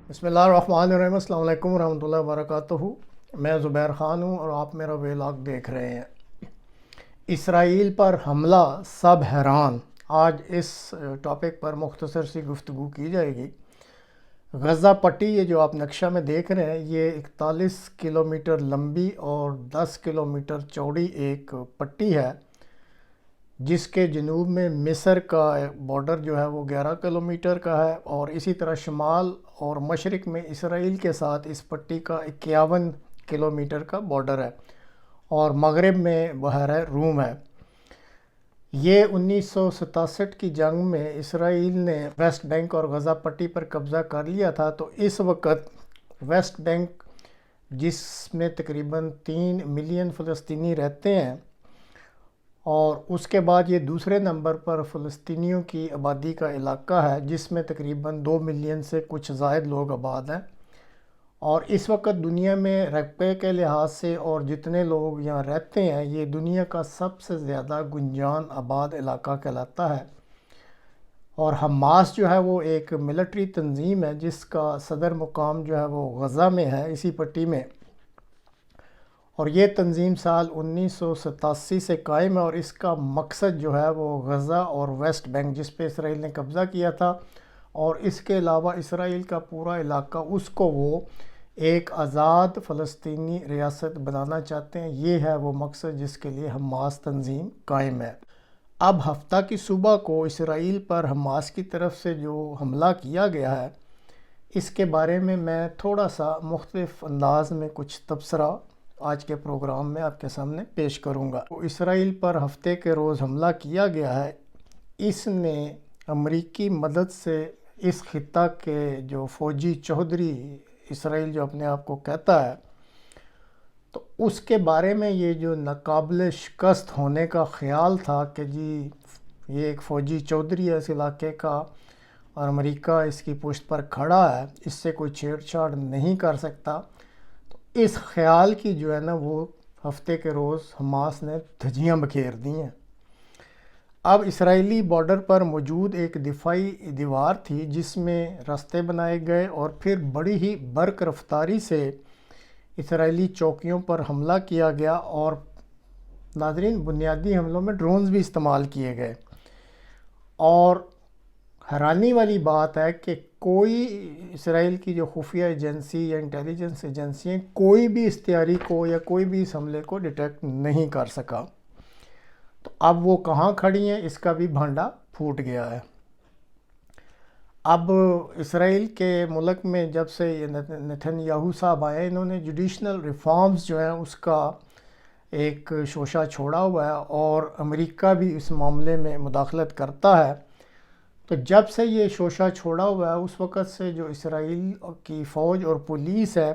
بسم اللہ الرحمن الرحیم۔ السلام علیکم ورحمۃ اللہ وبرکاتہ۔ میں زبیر خان ہوں اور آپ میرا ویلاگ دیکھ رہے ہیں۔ اسرائیل پر حملہ، سب حیران۔ آج اس ٹاپک پر مختصر سی گفتگو کی جائے گی۔ غزہ پٹی، یہ جو آپ نقشہ میں دیکھ رہے ہیں، یہ 41 کلومیٹر لمبی اور 10 کلومیٹر چوڑی ایک پٹی ہے، جس کے جنوب میں مصر کا بارڈر جو ہے وہ 11 کلومیٹر کا ہے، اور اسی طرح شمال اور مشرق میں اسرائیل کے ساتھ اس پٹی کا 51 کلومیٹر کا بارڈر ہے، اور مغرب میں بحیرہ روم ہے۔ یہ 1967 کی جنگ میں اسرائیل نے ویسٹ بینک اور غزہ پٹی پر قبضہ کر لیا تھا، تو اس وقت ویسٹ بینک، جس میں تقریباً 3 ملین فلسطینی رہتے ہیں، اور اس کے بعد یہ دوسرے نمبر پر فلسطینیوں کی آبادی کا علاقہ ہے، جس میں تقریباً 2 ملین سے کچھ زائد لوگ آباد ہیں، اور اس وقت دنیا میں رقبے کے لحاظ سے اور جتنے لوگ یہاں رہتے ہیں، یہ دنیا کا سب سے زیادہ گنجان آباد علاقہ کہلاتا ہے۔ اور حماس جو ہے وہ ایک ملٹری تنظیم ہے، جس کا صدر مقام جو ہے وہ غزہ میں ہے، اسی پٹی میں، اور یہ تنظیم سال 1987 سے قائم ہے، اور اس کا مقصد جو ہے وہ غزہ اور ویسٹ بینک، جس پہ اسرائیل نے قبضہ کیا تھا، اور اس کے علاوہ اسرائیل کا پورا علاقہ، اس کو وہ ایک آزاد فلسطینی ریاست بنانا چاہتے ہیں۔ یہ ہے وہ مقصد جس کے لیے حماس تنظیم قائم ہے۔ اب ہفتہ کی صبح کو اسرائیل پر حماس کی طرف سے جو حملہ کیا گیا ہے، اس کے بارے میں تھوڑا سا مختلف انداز میں کچھ تبصرہ آج کے پروگرام میں آپ کے سامنے پیش کروں گا۔ اسرائیل پر ہفتے کے روز حملہ کیا گیا ہے۔ اس نے امریکی مدد سے اس خطہ کے جو فوجی چوہدری، اسرائیل جو اپنے آپ کو کہتا ہے، تو اس کے بارے میں یہ جو ناقابل شکست ہونے کا خیال تھا کہ جی یہ ایک فوجی چوہدری ہے اس علاقے کا، اور امریکہ اس کی پشت پر کھڑا ہے، اس سے کوئی چھیڑ چھاڑ نہیں کر سکتا، اس خیال کی جو ہے نا وہ ہفتے کے روز حماس نے دھجیاں بکھیر دی ہیں۔ اب اسرائیلی بارڈر پر موجود ایک دفاعی دیوار تھی، جس میں راستے بنائے گئے، اور پھر بڑی ہی برق رفتاری سے اسرائیلی چوکیوں پر حملہ کیا گیا، اور ناظرین، بنیادی حملوں میں ڈرونز بھی استعمال کیے گئے، اور حیرانی والی بات ہے کہ کوئی اسرائیل کی جو خفیہ ایجنسی یا انٹیلیجنس ایجنسی ہیں، کوئی بھی اس تیاری کو یا کوئی بھی اس حملے کو ڈیٹیکٹ نہیں کر سکا۔ تو اب وہ کہاں کھڑی ہیں، اس کا بھی بھانڈا پھوٹ گیا ہے۔ اب اسرائیل کے ملک میں جب سے یہ نیتن یاہو صاحب آئے، انہوں نے جوڈیشنل ریفارمز جو ہیں اس کا ایک شوشہ چھوڑا ہوا ہے، اور امریکہ بھی اس معاملے میں مداخلت کرتا ہے۔ تو جب سے یہ شوشہ چھوڑا ہوا ہے، اس وقت سے جو اسرائیل کی فوج اور پولیس ہے،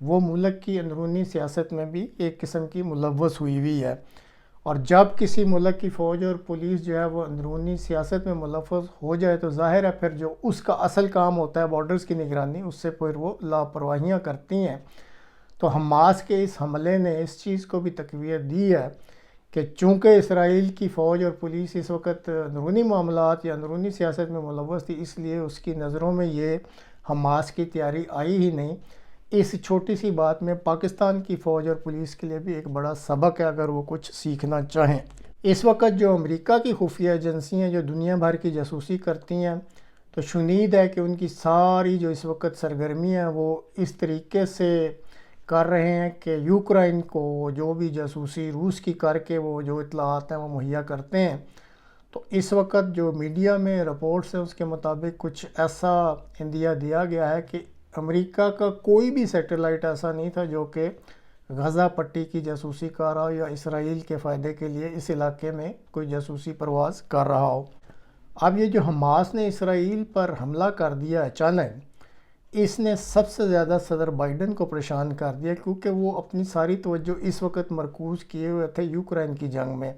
وہ ملک کی اندرونی سیاست میں بھی ایک قسم کی ملوث ہوئی ہے، اور جب کسی ملک کی فوج اور پولیس جو ہے وہ اندرونی سیاست میں ملوث ہو جائے، تو ظاہر ہے پھر جو اس کا اصل کام ہوتا ہے بارڈرز کی نگرانی، اس سے پھر وہ لاپرواہیاں کرتی ہیں۔ تو حماس کے اس حملے نے اس چیز کو بھی تقویت دی ہے کہ چونکہ اسرائیل کی فوج اور پولیس اس وقت اندرونی معاملات یا اندرونی سیاست میں ملوث تھی، اس لیے اس کی نظروں میں یہ حماس کی تیاری آئی ہی نہیں۔ اس چھوٹی سی بات میں پاکستان کی فوج اور پولیس کے لیے بھی ایک بڑا سبق ہے، اگر وہ کچھ سیکھنا چاہیں۔ اس وقت جو امریکہ کی خفیہ ایجنسی ہیں جو دنیا بھر کی جاسوسی کرتی ہیں، تو شنید ہے کہ ان کی ساری جو اس وقت سرگرمیاں ہیں وہ اس طریقے سے کر رہے ہیں کہ یوکرائن کو جو بھی جاسوسی روس کی کر کے وہ جو اطلاعات ہیں وہ مہیا کرتے ہیں۔ تو اس وقت جو میڈیا میں رپورٹس ہیں، اس کے مطابق کچھ ایسا عندیہ دیا گیا ہے کہ امریکہ کا کوئی بھی سیٹلائٹ ایسا نہیں تھا جو کہ غزہ پٹی کی جاسوسی کر رہا ہو، یا اسرائیل کے فائدے کے لیے اس علاقے میں کوئی جاسوسی پرواز کر رہا ہو۔ اب یہ جو حماس نے اسرائیل پر حملہ کر دیا اچانک، اس نے سب سے زیادہ صدر بائیڈن کو پریشان کر دیا، کیونکہ وہ اپنی ساری توجہ اس وقت مرکوز کیے ہوئے تھے یوکرائن کی جنگ میں۔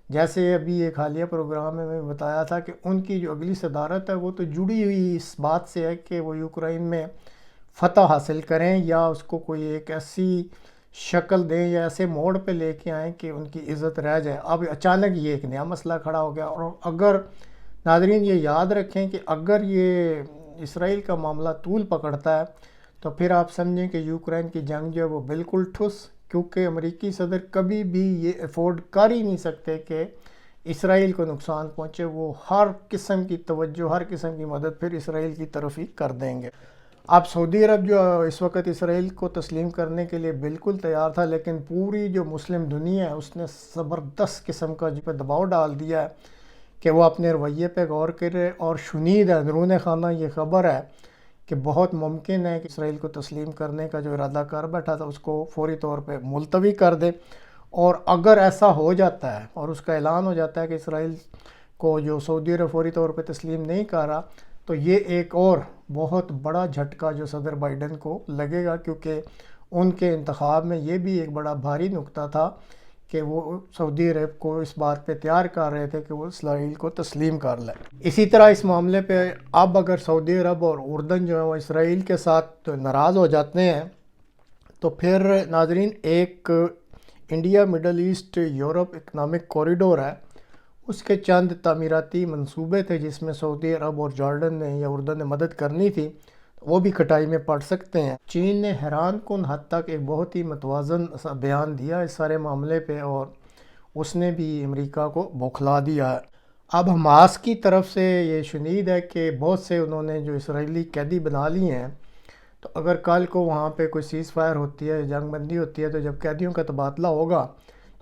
جیسے ابھی ایک حالیہ پروگرام میں بتایا تھا کہ ان کی جو اگلی صدارت ہے وہ تو جڑی ہوئی اس بات سے ہے کہ وہ یوکرائن میں فتح حاصل کریں، یا اس کو کوئی ایک ایسی شکل دیں یا ایسے موڑ پہ لے کے آئیں کہ ان کی عزت رہ جائے۔ اب اچانک یہ ایک نیا مسئلہ کھڑا ہو گیا، اور اگر ناظرین یہ یاد رکھیں کہ اگر یہ اسرائیل کا معاملہ طول پکڑتا ہے تو پھر آپ سمجھیں کہ یوکرین کی جنگ جو ہے وہ بالکل ٹھس، کیونکہ امریکی صدر کبھی بھی یہ افورڈ کر ہی نہیں سکتے کہ اسرائیل کو نقصان پہنچے۔ وہ ہر قسم کی توجہ، ہر قسم کی مدد پھر اسرائیل کی طرف ہی کر دیں گے۔ اب سعودی عرب جو اس وقت اسرائیل کو تسلیم کرنے کے لیے بالکل تیار تھا، لیکن پوری جو مسلم دنیا ہے اس نے زبردست قسم کا جو دباؤ ڈال دیا ہے کہ وہ اپنے رویے پہ غور کرے، اور شنید ہے اندرون خانہ یہ خبر ہے کہ بہت ممکن ہے کہ اسرائیل کو تسلیم کرنے کا جو ارادہ کر بیٹھا تھا اس کو فوری طور پہ ملتوی کر دے۔ اور اگر ایسا ہو جاتا ہے اور اس کا اعلان ہو جاتا ہے کہ اسرائیل کو جو سعودی عرب فوری طور پہ تسلیم نہیں کر رہا، تو یہ ایک اور بہت بڑا جھٹکا جو صدر بائیڈن کو لگے گا، کیونکہ ان کے انتخاب میں یہ بھی ایک بڑا بھاری نقطہ تھا کہ وہ سعودی عرب کو اس بات پہ تیار کر رہے تھے کہ وہ اسرائیل کو تسلیم کر لیں۔ اسی طرح اس معاملے پہ اب اگر سعودی عرب اور اردن جو ہے وہ اسرائیل کے ساتھ ناراض ہو جاتے ہیں تو پھر ناظرین ایک India Middle East Europe economic corridor ہے، اس کے چند تعمیراتی منصوبے تھے جس میں سعودی عرب اور جارڈن نے یا اردن نے مدد کرنی تھی، وہ بھی کھٹائی میں پڑ سکتے ہیں۔ چین نے حیران کن حد تک ایک بہت ہی متوازن بیان دیا اس سارے معاملے پہ، اور اس نے بھی امریکہ کو بوکھلا دیا ہے۔ اب حماس کی طرف سے یہ شنید ہے کہ بہت سے انہوں نے جو اسرائیلی قیدی بنا لیے ہیں، تو اگر کل کو وہاں پہ کوئی سیز فائر ہوتی ہے، جنگ بندی ہوتی ہے، تو جب قیدیوں کا تبادلہ ہوگا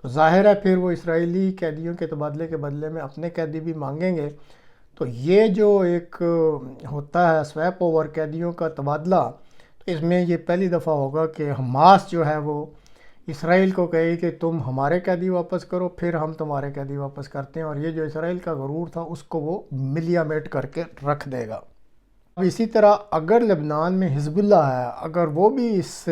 تو ظاہر ہے پھر وہ اسرائیلی قیدیوں کے تبادلے کے بدلے میں اپنے قیدی بھی مانگیں گے۔ تو یہ جو ایک ہوتا ہے سویپ اوور قیدیوں کا تبادلہ، تو اس میں یہ پہلی دفعہ ہوگا کہ حماس جو ہے وہ اسرائیل کو کہے کہ تم ہمارے قیدی واپس کرو، پھر ہم تمہارے قیدی واپس کرتے ہیں، اور یہ جو اسرائیل کا غرور تھا اس کو وہ ملیا میٹ کر کے رکھ دے گا۔ اب اسی طرح اگر لبنان میں حزب اللہ ہے، اگر وہ بھی اس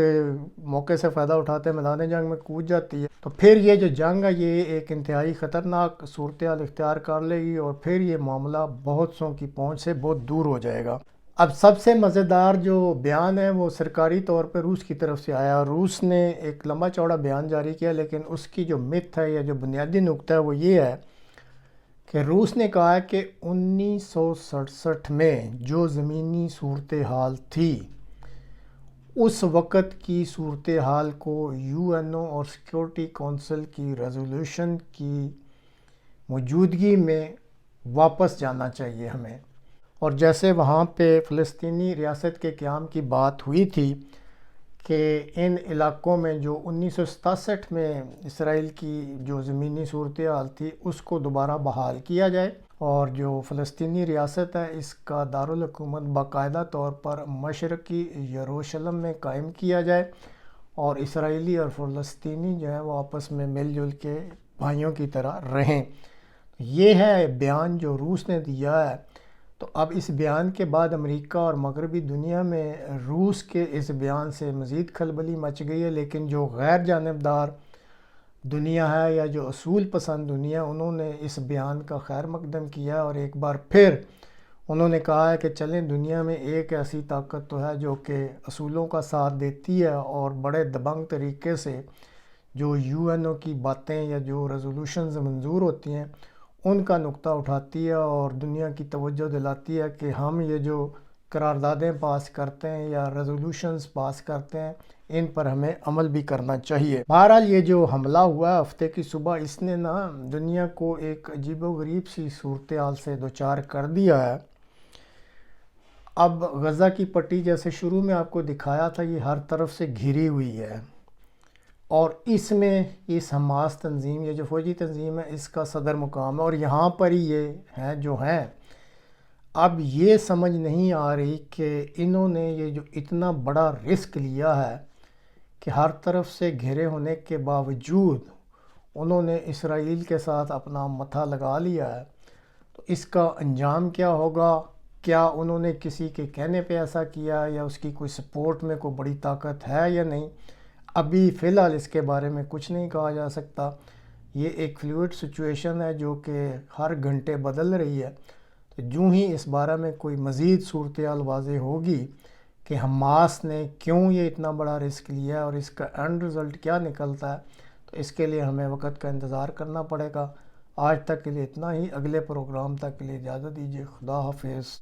موقع سے فائدہ اٹھاتے میدان جنگ میں کود جاتی ہے، تو پھر یہ جو جنگ ہے یہ ایک انتہائی خطرناک صورتحال اختیار کر لے گی، اور پھر یہ معاملہ بہت سوں کی پہنچ سے بہت دور ہو جائے گا۔ اب سب سے مزیدار جو بیان ہے وہ سرکاری طور پہ روس کی طرف سے آیا، اور روس نے ایک لمبا چوڑا بیان جاری کیا، لیکن اس کی جو مت ہے یا جو بنیادی نقطہ ہے وہ یہ ہے کہ روس نے کہا ہے کہ 1967 میں جو زمینی صورتحال تھی اس وقت کی صورتحال کو یو این او اور سیکورٹی کونسل کی ریزولوشن کی موجودگی میں واپس جانا چاہیے ہمیں۔ اور جیسے وہاں پہ فلسطینی ریاست کے قیام کی بات ہوئی تھی کہ ان علاقوں میں جو 1967 میں اسرائیل کی جو زمینی صورتحال تھی اس کو دوبارہ بحال کیا جائے، اور جو فلسطینی ریاست ہے اس کا دارالحکومت باقاعدہ طور پر مشرقی یروشلم میں قائم کیا جائے، اور اسرائیلی اور فلسطینی جو ہے وہ آپس میں مل جل کے بھائیوں کی طرح رہیں۔ یہ ہے بیان جو روس نے دیا ہے۔ تو اب اس بیان کے بعد امریکہ اور مغربی دنیا میں روس کے اس بیان سے مزید کھلبلی مچ گئی ہے، لیکن جو غیر جانبدار دنیا ہے یا جو اصول پسند دنیا، انہوں نے اس بیان کا خیر مقدم کیا، اور ایک بار پھر انہوں نے کہا ہے کہ چلیں دنیا میں ایک ایسی طاقت تو ہے جو کہ اصولوں کا ساتھ دیتی ہے اور بڑے دبنگ طریقے سے جو یو این او کی باتیں یا جو ریزولوشنز منظور ہوتی ہیں ان کا نقطہ اٹھاتی ہے، اور دنیا کی توجہ دلاتی ہے کہ ہم یہ جو قراردادیں پاس کرتے ہیں یا ریزولوشنز پاس کرتے ہیں ان پر ہمیں عمل بھی کرنا چاہیے۔ بہرحال یہ جو حملہ ہوا ہے ہفتے کی صبح، اس نے دنیا کو ایک عجیب و غریب سی صورتحال سے دوچار کر دیا ہے۔ اب غزہ کی پٹی جیسے شروع میں آپ کو دکھایا تھا یہ ہر طرف سے گھری ہوئی ہے، اور اس میں اس حماس تنظیم یا جو فوجی تنظیم ہے اس کا صدر مقام ہے، اور یہاں پر ہی یہ ہیں جو ہیں۔ اب یہ سمجھ نہیں آ رہی کہ انہوں نے یہ جو اتنا بڑا رسک لیا ہے کہ ہر طرف سے گھرے ہونے کے باوجود انہوں نے اسرائیل کے ساتھ اپنا متھا لگا لیا ہے، تو اس کا انجام کیا ہوگا؟ کیا انہوں نے کسی کے کہنے پہ ایسا کیا یا اس کی کوئی سپورٹ میں کوئی بڑی طاقت ہے یا نہیں؟ ابھی فی الحال اس کے بارے میں کچھ نہیں کہا جا سکتا۔ یہ ایک فلوئڈ سچویشن ہے جو کہ ہر گھنٹے بدل رہی ہے، تو جو ہی اس بارے میں کوئی مزید صورتحال واضح ہوگی کہ حماس نے کیوں یہ اتنا بڑا رسک لیا ہے اور اس کا اینڈ رزلٹ کیا نکلتا ہے، تو اس کے لیے ہمیں وقت کا انتظار کرنا پڑے گا۔ آج تک کے لیے اتنا ہی، اگلے پروگرام تک کے لیے اجازت دیجیے۔ خدا حافظ۔